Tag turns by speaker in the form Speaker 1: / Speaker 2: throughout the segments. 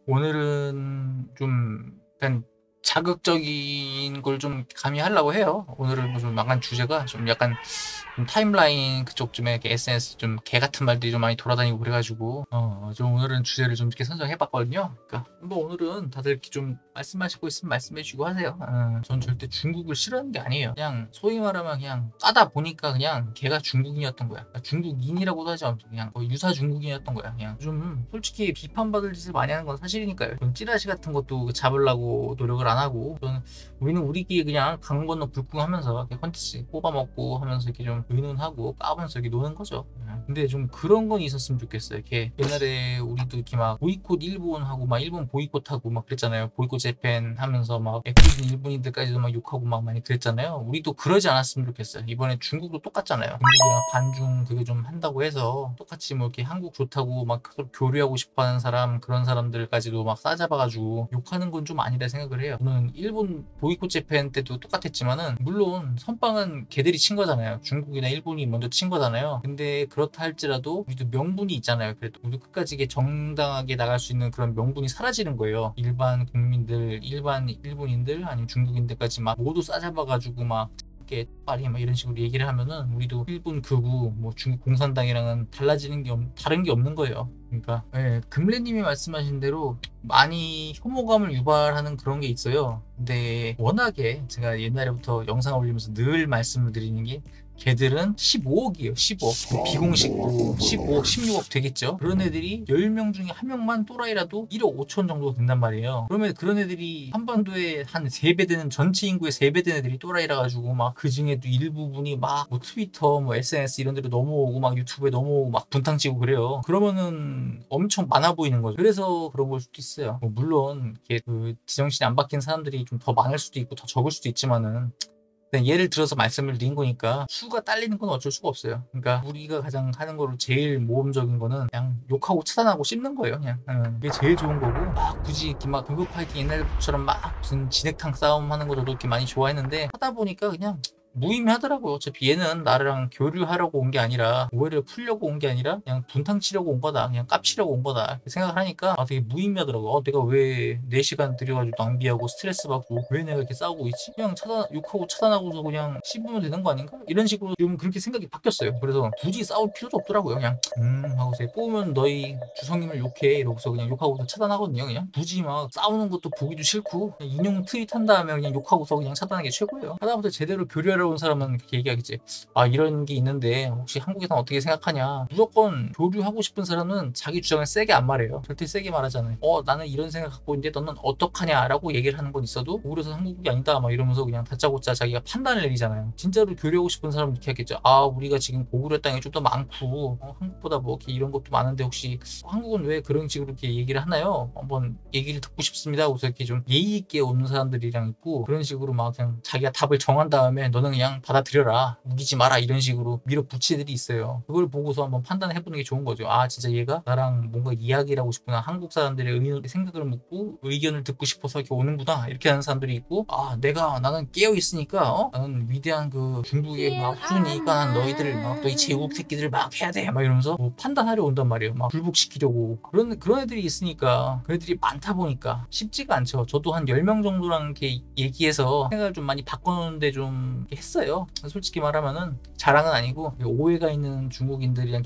Speaker 1: 오늘은 좀 약간 자극적인 걸 좀 가미하려고 해요. 오늘은 뭐좀 약간 주제가 좀 약간 좀 타임라인 그쪽 쯤에 이렇게 SNS 좀 개 같은 말들이 좀 많이 돌아다니고 그래가지고 좀 오늘은 주제를 좀 이렇게 선정해봤거든요. 그러니까 뭐 오늘은 다들 이렇게 좀 말씀하시고 있으면 말씀해주고 하세요. 전 절대 중국을 싫어하는 게 아니에요. 그냥 소위 말하면 그냥 까다 보니까 그냥 걔가 중국인이었던 거야. 그러니까 중국인이라고도 하지 않고 그냥 거의 유사 중국인이었던 거야. 그냥 좀 솔직히 비판받을 짓을 많이 하는 건 사실이니까요. 좀 찌라시 같은 것도 잡으려고 노력을 안 하고 우리는 우리끼리 그냥 강 건너 불궁하면서 컨텐츠 뽑아먹고 하면서 이렇게 좀 의논하고 까면서 이렇게 노는 거죠. 근데 좀 그런 건 있었으면 좋겠어요. 이렇게 옛날에 우리도 이렇게 막 보이콧 일본하고 막 일본 보이콧하고 막 그랬잖아요. 보이콧 재팬 하면서 막 애꿎은 일본인들까지도 막 욕하고 막 많이 그랬잖아요. 우리도 그러지 않았으면 좋겠어요. 이번에 중국도 똑같잖아요. 중국이랑 반중 그게 좀 한다고 해서 똑같이 뭐 이렇게 한국 좋다고 막 교류하고 싶어하는 사람 그런 사람들까지도 막 싸잡아가지고 욕하는 건 좀 아니라 생각을 해요. 저는 일본 보이콧 재팬 때도 똑같았지만은 물론 선빵은 걔들이 친 거잖아요. 중국이나 일본이 먼저 친 거잖아요. 근데 그렇다 할지라도 우리도 명분이 있잖아요. 그래도 우리 끝까지 이게 정당하게 나갈 수 있는 그런 명분이 사라지는 거예요. 일반 국민들, 일반 일본인들 아니면 중국인들까지 막 모두 싸잡아가지고 막 이렇게 빨리 막 이런 식으로 얘기를 하면은 우리도 일본 극우 뭐 중국 공산당이랑은 달라지는 게 다른 게 없는 거예요. 그러니까 금래님이 말씀하신 대로 많이 혐오감을 유발하는 그런 게 있어요. 근데 워낙에 제가 옛날부터 영상 올리면서 늘 말씀을 드리는 게 걔들은 15억이에요. 15억. 비공식도 15억, 16억 되겠죠. 그런 애들이 10명 중에 1명만 또라이라도 1억 5천 정도 된단 말이에요. 그러면 그런 애들이 한반도에 한 3배 되는 전체 인구의 3배 되는 애들이 또라이라 가지고 막 그 중에도 일부분이 막 뭐 트위터, 뭐 SNS 이런 데로 넘어오고 막 유튜브에 넘어오고 막 분탕 치고 그래요. 그러면은 엄청 많아 보이는 거죠. 그래서 그런 걸 수도 있어요. 뭐 물론 이게 그 지정신이 안 바뀐 사람들이 좀 더 많을 수도 있고 더 적을 수도 있지만은 그냥 예를 들어서 말씀을 드린 거니까 수가 딸리는 건 어쩔 수가 없어요. 그러니까 우리가 가장 하는 거로 제일 모험적인 거는 그냥 욕하고 차단하고 씹는 거예요. 그냥 그게 제일 좋은 거고 막 굳이 이렇게 막 불법 파이팅 옛날처럼 막 무슨 진흙탕 싸움 하는 것도 이렇게 많이 좋아했는데 하다 보니까 그냥 무의미하더라고요. 어차피 얘는 나랑 교류하려고 온 게 아니라 오해를 풀려고 온 게 아니라 그냥 분탕 치려고 온 거다. 그냥 깝치려고 온 거다. 이렇게 생각을 하니까 되게 무의미하더라고요. 내가 왜 4시간 들여가지고 낭비하고 스트레스 받고 왜 내가 이렇게 싸우고 있지? 그냥 욕하고 차단하고서 그냥 씹으면 되는 거 아닌가? 이런 식으로 좀 그렇게 생각이 바뀌었어요. 그래서 굳이 싸울 필요도 없더라고요. 그냥 하고서 뽑으면 너희 주성님을 욕해 이러고서 그냥 욕하고서 차단하거든요. 그냥 굳이 막 싸우는 것도 보기도 싫고 그냥 인용 트윗 한 다음에 그냥 욕하고서 그냥 차단하는 게 최고예요. 하다못해 제대로 교류하러 온 사람은 그렇게 얘기하겠지. 이런 게 있는데 혹시 한국에선 어떻게 생각하냐. 무조건 교류하고 싶은 사람은 자기 주장을 세게 안 말해요. 절대 세게 말하잖아요. 나는 이런 생각 갖고 있는데 너는 어떡하냐 라고 얘기를 하는 건 있어도 우울해서 한국이 아니다 막 이러면서 그냥 다짜고짜 자기가 판단을 내리잖아요. 진짜로 교류하고 싶은 사람은 이렇게 하겠죠. 우리가 지금 고구려 땅이 좀 더 많고 한국보다 뭐 이렇게 이런 것도 많은데 혹시 한국은 왜 그런 식으로 이렇게 얘기를 하나요? 한번 얘기를 듣고 싶습니다. 그래서 이렇게 좀 예의 있게 오는 사람들이랑 있고 그런 식으로 막 그냥 자기가 답을 정한 다음에 너는 그냥 받아들여라 우기지 마라 이런 식으로 밀어붙이는 애들이 있어요. 그걸 보고서 한번 판단해보는 게 좋은 거죠. 진짜 얘가 나랑 뭔가 이야기를 하고 싶구나. 한국 사람들의 생각을 묻고 의견을 듣고 싶어서 이렇게 오는구나 이렇게 하는 사람들이 있고 나는 깨어있으니까 나는 위대한 그 중국의 막 후손이니까 난 너희들 막 너희 제국 새끼들 막 해야 돼 막 이러면서 뭐 판단하려 온단 말이에요. 막 불복시키려고 그런 애들이 있으니까 그 애들이 많다 보니까 쉽지가 않죠. 저도 한 10명 정도랑 이렇게 얘기해서 생각을 좀 많이 바꿔놓는데 좀 했어요. 솔직히 말하면은 자랑은 아니고 오해가 있는 중국인들이랑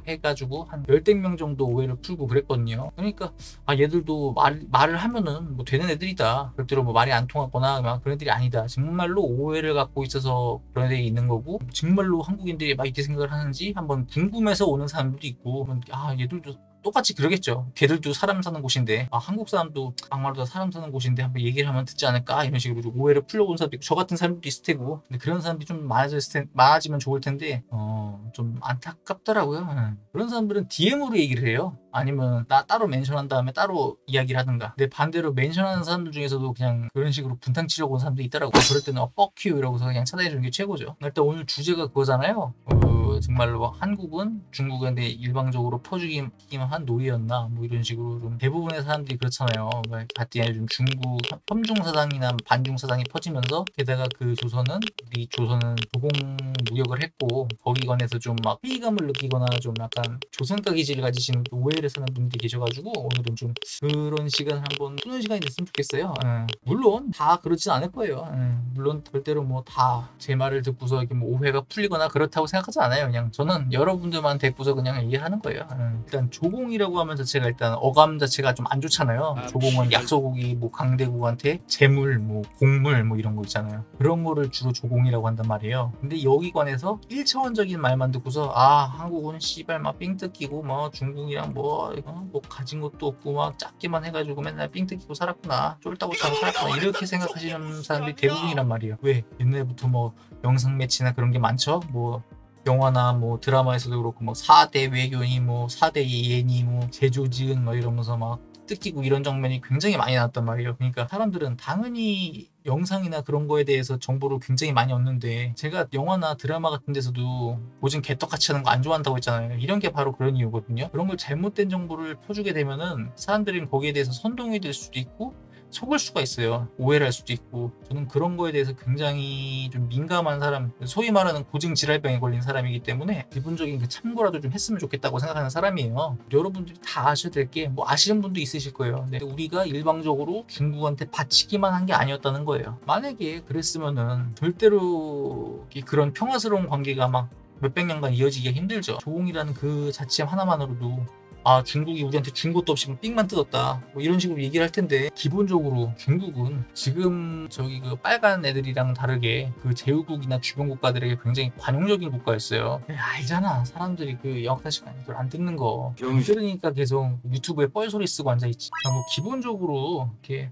Speaker 1: 해가지고 한 열댓 명 정도 오해를 풀고 그랬거든요. 그러니까 얘들도 말을 하면은 뭐 되는 애들이다. 절대로 뭐 말이 안 통하거나 막 그런 애들이 아니다. 정말로 오해를 갖고 있어서 그런 애들이 있는 거고 정말로 한국인들이 막 이렇게 생각을 하는지 한번 궁금해서 오는 사람들도 있고 얘들도 똑같이 그러겠죠. 걔들도 사람 사는 곳인데 한국 사람도 막말로 다 사람 사는 곳인데 한번 얘기를 하면 듣지 않을까 이런 식으로 좀 오해를 풀려고 온 사람도 있고 저 같은 사람도 있을 테고 근데 그런 사람들이 좀 많아지면 좋을 텐데 좀 안타깝더라고요. 그런 사람들은 DM으로 얘기를 해요. 아니면 나 따로 멘션한 다음에 따로 이야기를 하든가. 근데 반대로 멘션하는 사람들 중에서도 그냥 그런 식으로 분탕 치려고 온 사람들이 있더라고. 그럴 때는 fuck you 이러고서 그냥 차단해주는 게 최고죠. 일단 오늘 주제가 그거잖아요. 정말로 한국은 중국한테 일방적으로 퍼주기만 한 노예였나 뭐 이런 식으로 좀 대부분의 사람들이 그렇잖아요. 봤더니 좀 중국 혐중사상이나 반중사상이 퍼지면서 게다가 그 조선은 우리 조선은 조공 무역을 했고 거기 관해서 좀 막 회의감을 느끼거나 좀 약간 조선가 기질을 가지신 오해를 사는 분들이 계셔가지고 오늘은 좀 그런 시간을 한번 푸는 시간이 됐으면 좋겠어요. 물론 다 그렇진 않을 거예요. 물론 절대로 뭐 다 제 말을 듣고서 이렇게 뭐 오해가 풀리거나 그렇다고 생각하지 않아요. 그냥 저는 여러분들만 데리고서 그냥 얘기하는 거예요. 일단 조공이라고 하면 자체가 일단 어감 자체가 좀 안 좋잖아요. 조공은 약소국이 뭐 강대국한테 재물, 뭐 곡물 뭐 이런 거 있잖아요. 그런 거를 주로 조공이라고 한단 말이에요. 근데 여기 관해서 1차원적인 말만 듣고서 아 한국은 씨발 막 삥 뜯기고 뭐 중국이랑 뭐 가진 것도 없고 막 작게만 해가지고 맨날 삥 뜯기고 살았구나, 쫄따고 살았구나 이렇게 생각하시는 사람들이 대부분이란 말이에요. 왜? 옛날부터 뭐 영상 매치나 그런 게 많죠. 뭐 영화나 뭐 드라마에서도 그렇고 뭐 4대 외교니 뭐 4대 예니 뭐 제조지은 뭐 이러면서 막 뜯기고 이런 장면이 굉장히 많이 나왔단 말이에요. 그러니까 사람들은 당연히 영상이나 그런 거에 대해서 정보를 굉장히 많이 얻는데 제가 영화나 드라마 같은 데서도 요즘 개떡같이 하는 거 안 좋아한다고 했잖아요. 이런 게 바로 그런 이유거든요. 그런 걸 잘못된 정보를 퍼주게 되면은 사람들은 거기에 대해서 선동이 될 수도 있고 속을 수가 있어요. 오해를 할 수도 있고. 저는 그런 거에 대해서 굉장히 좀 민감한 사람, 소위 말하는 고증 질환병에 걸린 사람이기 때문에 기본적인 그 참고라도 좀 했으면 좋겠다고 생각하는 사람이에요. 여러분들이 다 아셔야 될 게 뭐 아시는 분도 있으실 거예요. 근데 우리가 일방적으로 중국한테 바치기만 한 게 아니었다는 거예요. 만약에 그랬으면은 절대로 그런 평화스러운 관계가 막 몇백 년간 이어지기가 힘들죠. 조공이라는 그 자체 하나만으로도 아 중국이 우리한테 준 것도 없이 삥만 뜯었다 뭐 이런 식으로 얘기를 할 텐데, 기본적으로 중국은 지금 저기 그 빨간 애들이랑 다르게 그 제후국이나 주변 국가들에게 굉장히 관용적인 국가였어요. 알잖아, 사람들이 그 영악한 시간 이걸 안 듣는 거 들으니까 계속 유튜브에 뻘소리 쓰고 앉아있지. 뭐 기본적으로 이렇게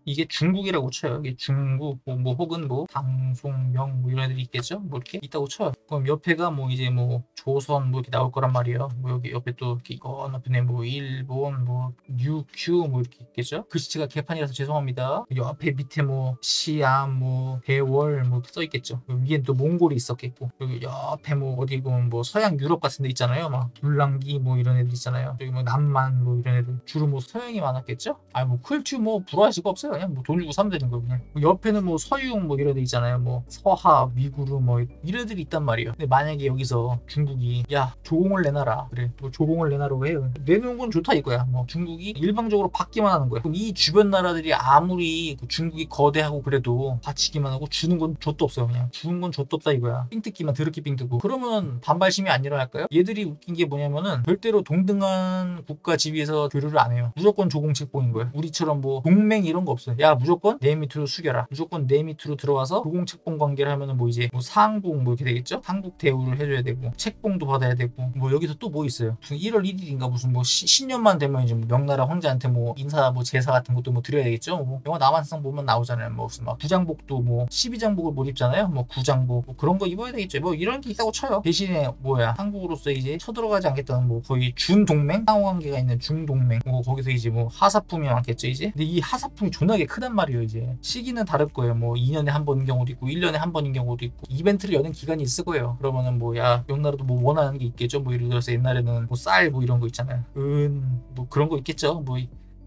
Speaker 1: 이게 중국이라고 쳐요. 이게 중국 뭐 혹은 뭐 방송명 뭐 이런 애들이 있겠죠. 뭐 이렇게 있다고 쳐요. 그럼 옆에가 뭐 이제 뭐 조선 뭐 이렇게 나올 거란 말이에요. 뭐 여기 옆에 또 이렇게 건너편에 뭐 일본 뭐 UQ 뭐 이렇게 있겠죠. 글씨체가 개판이라서 죄송합니다. 옆에 밑에 뭐 시암 뭐 대월 뭐 써 있겠죠. 위엔 또 몽골이 있었겠고, 여기 옆에 뭐 어디 보면 뭐 서양 유럽 같은 데 있잖아요. 막 불랑기 뭐 이런 애들 있잖아요. 여기 뭐 남만 뭐 이런 애들 주로 뭐 서양이 많았겠죠. 뭐 쿨튜 뭐 불화하실 거 없어요. 그냥 뭐 돈 주고 사면 되는 거예요. 그냥 옆에는 뭐 서유웅 뭐 이런 애 있잖아요. 뭐 서하 위구르 뭐 이런 애들이 있단 말이에요. 근데 만약에 여기서 중국이 야 조공을 내놔라, 그래 뭐 조공을 내놔라고 해요. 내놓은 건 좋다 이거야. 뭐 중국이 일방적으로 받기만 하는 거야. 그럼 이 주변 나라들이 아무리 중국이 거대하고 그래도 바치기만 하고 주는 건 좆도 없어요. 그냥 주는 건 좆도 없다 이거야. 삥 뜯기만 더럽게 삥 뜯고. 그러면 반발심이 안 일어날까요? 얘들이 웃긴 게 뭐냐면은 절대로 동등한 국가 지위에서 교류를 안 해요. 무조건 조공책봉인 거예요. 우리처럼 뭐 동맹 이런 거 없어요. 야 무조건 내 밑으로 숙여라, 무조건 내 밑으로 들어와서 조공책봉 관계를 하면은 뭐 이제 뭐 상봉 뭐 이렇게 되겠죠. 상국 대우를 해줘야 되고 책봉도 받아야 되고, 뭐 여기서 또 뭐 있어요. 무슨 1월 1일인가 무슨 뭐 신년만 되면 이제 뭐 명나라 황제한테 뭐 인사 뭐 제사 같은 것도 뭐 드려야 되겠죠. 뭐 영화 남한성 보면 나오잖아요. 뭐 무슨 막 부장복도 뭐 12장복을 못 입잖아요. 뭐 구장복 뭐 그런 거 입어야 되겠죠. 뭐 이런 게 있다고 쳐요. 대신에 뭐야, 한국으로서 이제 쳐들어가지 않겠다는 뭐 거의 준동맹 상호관계가 있는 중동맹, 뭐 거기서 이제 뭐 하사품이 많겠죠 이제. 근데 이 하사품이 존나게 크단 말이에요. 이제 시기는 다를 거예요. 뭐 2년에 한 번인 경우도 있고 1년에 한 번인 경우도 있고 이벤트를 여는 기간이 있을 거예요. 그러면은 뭐야 명나라도 뭐 원하는 게 있겠죠. 뭐 예를 들어서 옛날에는 뭐 쌀 뭐 이런 거 있잖아요. 뭐 그런 거 있겠죠. 뭐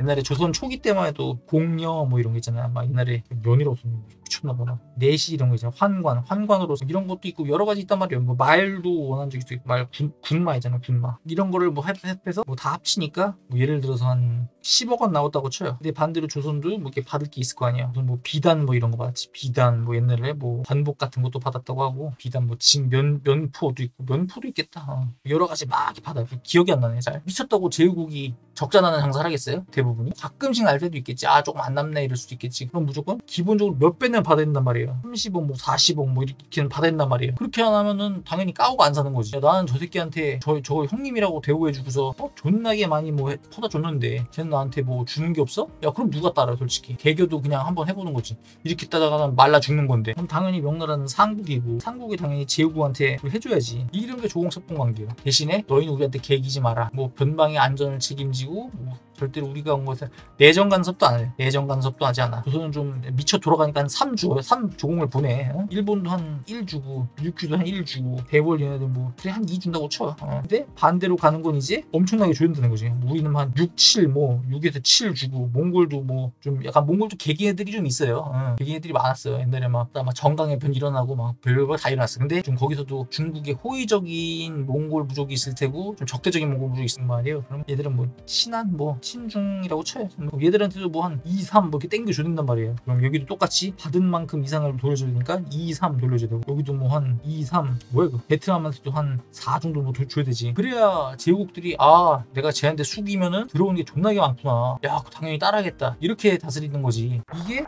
Speaker 1: 옛날에 조선 초기 때만 해도 공녀 뭐 이런 거 있잖아요. 막 옛날에 면이라고 미쳤나보다. 내시 이런 거 있잖아요. 환관으로서 이런 것도 있고 여러 가지 있단 말이에요. 뭐 말도 원한 적이 있고, 말 군마 있잖아요. 군마 이런 거를 뭐 해서 뭐 다 합치니까 뭐 예를 들어서 한 10억 원 나왔다고 쳐요. 근데 반대로 조선도 뭐 이렇게 받을 게 있을 거 아니에요. 무슨 뭐 비단 뭐 이런 거 받았지. 비단 뭐 옛날에 뭐 관복 같은 것도 받았다고 하고, 비단 뭐 면포도 있고, 면포도 있겠다. 여러 가지 막 이렇게 받아요. 기억이 안 나네 잘. 미쳤다고 제후국이 적자 나는 장사를 하겠어요? 대부분이 가끔씩 날 때도 있겠지. 아 조금 안 남네 이럴 수도 있겠지. 그럼 무조건 기본적으로 몇 배는 받아야 된단 말이에요. 30억 뭐 40억 뭐 이렇게는 받아야 된단 말이에요. 그렇게 안 하면은 당연히 까오가 안 사는 거지. 야, 나는 저 새끼한테 저 형님이라고 대우해주고서 존나게 많이 뭐 퍼다 줬는데 쟤는 나한테 뭐 주는 게 없어? 야 그럼 누가 따라. 솔직히 개교도 그냥 한번 해보는 거지. 이렇게 따다가는 말라 죽는 건데. 그럼 당연히 명나라는 상국이고 상국이 당연히 제후국한테 해줘야지. 이런 게 조공첩봉 관계예요. 대신에 너희는 우리한테 개기지 마라. 뭐 변방의 안전을 책임지고 뭐 절대로 우리가 온 것은 내정 간섭도 안 해. 내정 간섭도 하지 않아. 조선은 좀 미쳐 돌아가니까 한 3주, 3조공을 보내. 일본도 한 1 주고, 육주도 한 1 주고, 대월 얘네들 뭐 그래 한 2 준다고 쳐. 근데 반대로 가는 건 이제 엄청나게 줘준다는 거지. 우리는 한 6, 7, 뭐 6에서 7 주고, 몽골도 뭐 좀 약간 몽골도 개개애들이 좀 있어요. 개개애들이 많았어요. 옛날에 막 정강의 변 일어나고 막 별거 다 일어났어. 근데 좀 거기서도 중국의 호의적인 몽골 부족이 있을 테고, 좀 적대적인 몽골 부족이 있을 말이에요. 그럼 얘들은 뭐 친한 뭐 친중이라고 쳐요. 뭐 얘들한테도 뭐 한 2, 3 뭐 이렇게 땡겨 줘야 된단 말이에요. 그럼 여기도 똑같이 받은 만큼 이상을 돌려줘야 되니까 2, 3 돌려줘야 되고, 여기도 뭐 한 2, 3 뭐야 그 베트남한테도 한 4 정도 뭐 줘야 되지. 그래야 제국들이 아 내가 쟤한테 숙이면은 들어오는 게 존나게 많구나. 야 당연히 따라하겠다. 이렇게 다스리는 거지.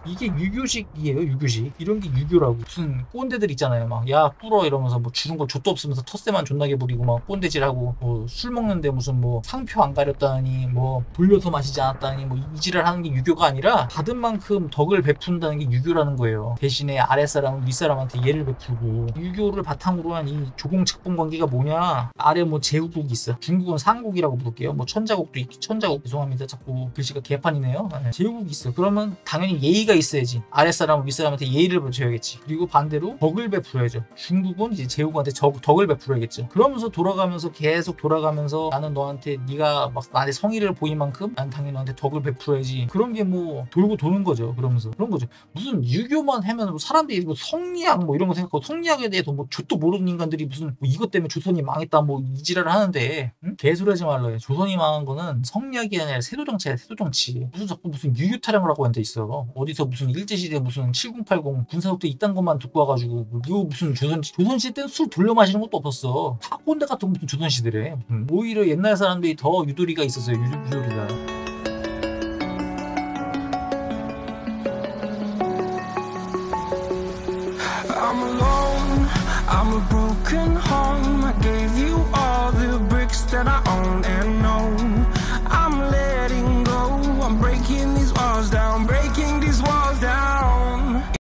Speaker 1: 이게 유교식이에요. 유교식. 이런 게 유교라고. 무슨 꼰대들 있잖아요. 막 야 꿇어 이러면서 뭐 주는 거 족도 없으면서 텃세만 존나게 부리고 막 꼰대질하고, 뭐 술 먹는데 무슨 뭐 상표 안 가렸다니, 뭐 돌려서 마시지 않았다니, 뭐 이지랄 하는 게 유교가 아니라 받은 만큼 덕을 베푼다는 게 유교라는 거예요. 대신에 아랫사람은 윗사람한테 예를 베풀고. 유교를 바탕으로 한 이 조공측본 관계가 뭐냐. 아래 뭐 제후국이 있어. 중국은 상국이라고 부를게요. 뭐 천자국도 있고, 천자국 죄송합니다. 자꾸 글씨가 개판이네요. 제후국이 있어. 그러면 당연히 예의가 있어야지. 아랫사람은 윗사람한테 예의를 베풀어야겠지. 그리고 반대로 덕을 베풀어야죠. 중국은 이제 제후국한테 덕을 베풀어야겠죠. 그러면서 돌아가면서 계속 돌아가면서 나는 너한테 네가 막 나한테 성의를 보인 만큼 난 당연히 너한테 덕을 베풀어야지. 그런 게 뭐 돌고 도는 거죠. 그러면서 그런 거죠. 무슨 유교만 하면 뭐 사람들이 뭐 성리학 뭐 이런 거 생각하고, 성리학에 대해서 뭐 족도 모르는 인간들이 무슨 뭐 이것 때문에 조선이 망했다 뭐 이지랄을 하는데, 응? 개소리하지 말라요. 조선이 망한 거는 성리학이 아니라 세도정치야. 세도정치. 무슨 자꾸 무슨 유교 타령을 하고 앉아 있어. 어디서 무슨 일제시대 무슨 7080 군사독대 이딴 것만 듣고 와가지고 이거 무슨 조선시대 때는 술 돌려 마시는 것도 없었어. 다 꼰대 같은 거 무슨 조선시대래. 오히려 옛날 사람들이 더 유도리가 있었어요. 유도리가.